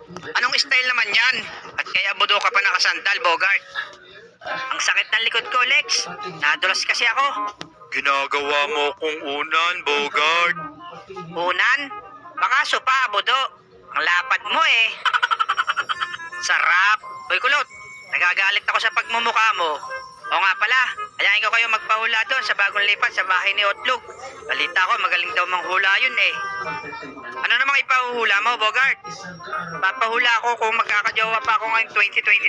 Anong style naman yan? At kaya budo ka pa nakasandal, Bogart? Ang sakit ng likod ko, Lex. Nadulas kasi ako. Ginagawa mo kong unan, Bogart. Unan? Baka sopa, budo. Ang lapad mo eh. Sarap. Boy Kulot, nagagalit ako sa pagmumukha mo. O nga pala, ayahin ko kayo magpahula doon sa bagong lipat sa bahay ni Otlog. Balita ko, magaling daw manghula yun eh. Ano namang ipahuhula mo, Bogart? Papahula ako kung magkakajowa pa ako ngayong 2023.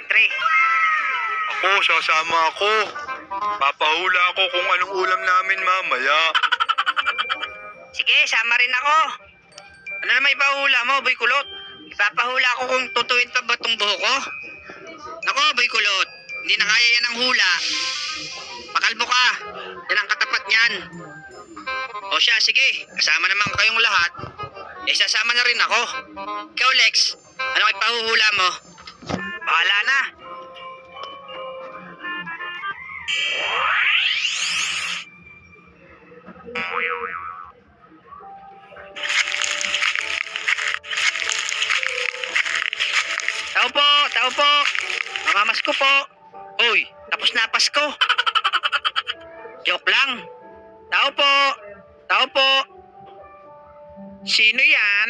Ako, sasama ako. Papahula ako kung anong ulam namin mamaya. Sige, sama rin ako. Ano naman ipahuhula mo, Boy Kulot? Ipapahula ako kung tutuwid pa ba itong buho ko? Nako, Boy Kulot. Hindi na kaya yan ang hula. Pakalbo ka. Yan ang katapat niyan. O siya, sige. Kasama naman kayong lahat. Eh, sasama na rin ako. Ikaw, Lex. Anong ipahuhula mo? Bahala na. Tao po, tao po. Mamamas ko po. Uy, tapos na Pasko. Joke lang. Tao po, tao po. Sino yan?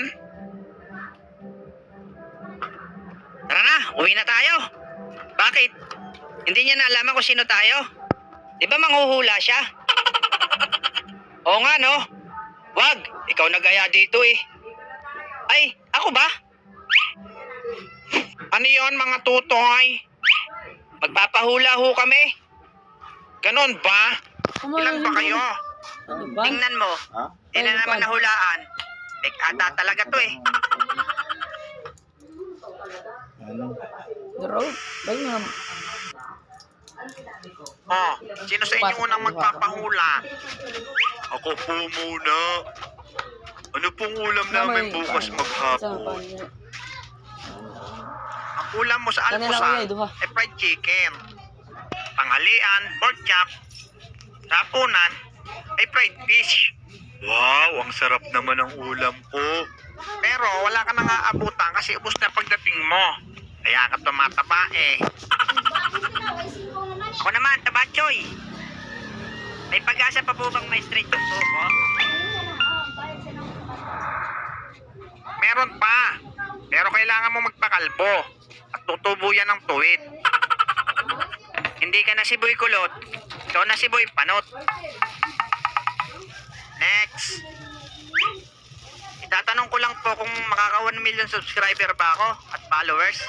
Tara na, uwi na tayo. Bakit? Hindi niya nalaman kung sino tayo? Di ba manghuhula siya? Oo nga no. Wag, ikaw nagaya dito eh. Ay, ako ba? Ano yon mga tutoy? Magpapahula ho kami. Ganon ba? Ilan ba kayo? Tingnan mo. Di na naman nahulaan. Ata talaga to eh. Oh, sino sa inyo unang magpapahula? Ako po muna. Ano pong ulam namin bukas maghapon? Ang ulam mo sa almusal ay fried chicken. Tanghalian, pork chop. Hapunan ay fried fish. Wow, ang sarap naman ng ulam ko. Pero wala ka nang aabutan kasi ubos na pagdating mo. Kaya ka tumataba eh. Ako naman, tabachoy. May pag-asa pa po bang may straight yung buko? Meron pa. Pero kailangan mo magpakalbo. At tutubo yan ng tuwid. Hindi ka na si Boy Kulot. Ikaw na si Boy Panot. Next. Itatanong ko lang po kung makaka 1 million subscriber ba ako at followers.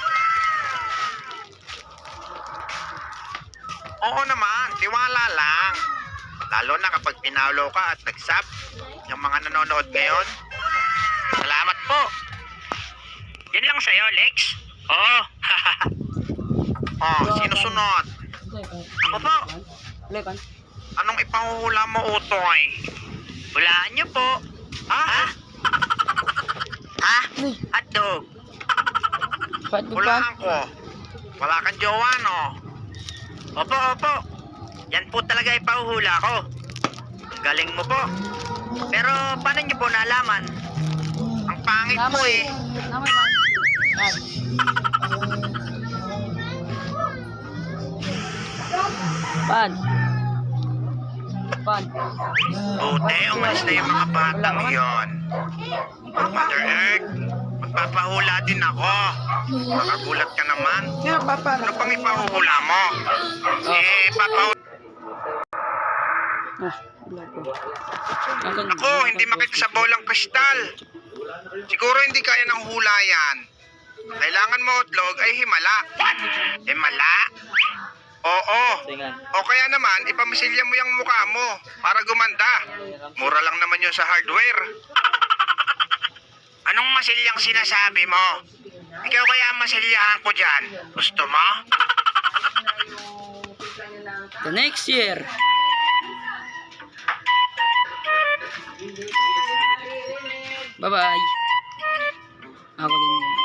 Oo naman, tiwala lang. Lalo na kapag pinalo ka at nag-sub yung mga nanonood ngayon. Salamat po. Yan lang sa'yo, Lex. Oo. Oh, sino sunod? Ako po. Anong ipahuhula mo, Utoy? Hulaan niyo po. Ha? Ha? Hotdog. Hulaan ko. Wala kang jowa, no? Opo, opo. Yan po talaga ipahuhula ko. Ang galing mo po. Pero paano niyo po nalaman? Ang pangit mo eh. Pan. Buti, umalis na yung mga batang yon. Mother Earth, magpapahula din ako. Makagulat ka naman. Ano pang ipahuhula mo? Papahula. Ako, hindi makita sa bolang kristal. Siguro hindi kaya ng hula yan. Kailangan mo, Otlog, ay himala. Himala? Oo. O kaya naman, ipamasilya mo yung mukha mo para gumanda. Mura lang naman yun sa hardware. Anong masilyang sinasabi mo? Ikaw kaya ang masilyahan ko dyan. Gusto mo? The next year. Bye-bye. Ako din.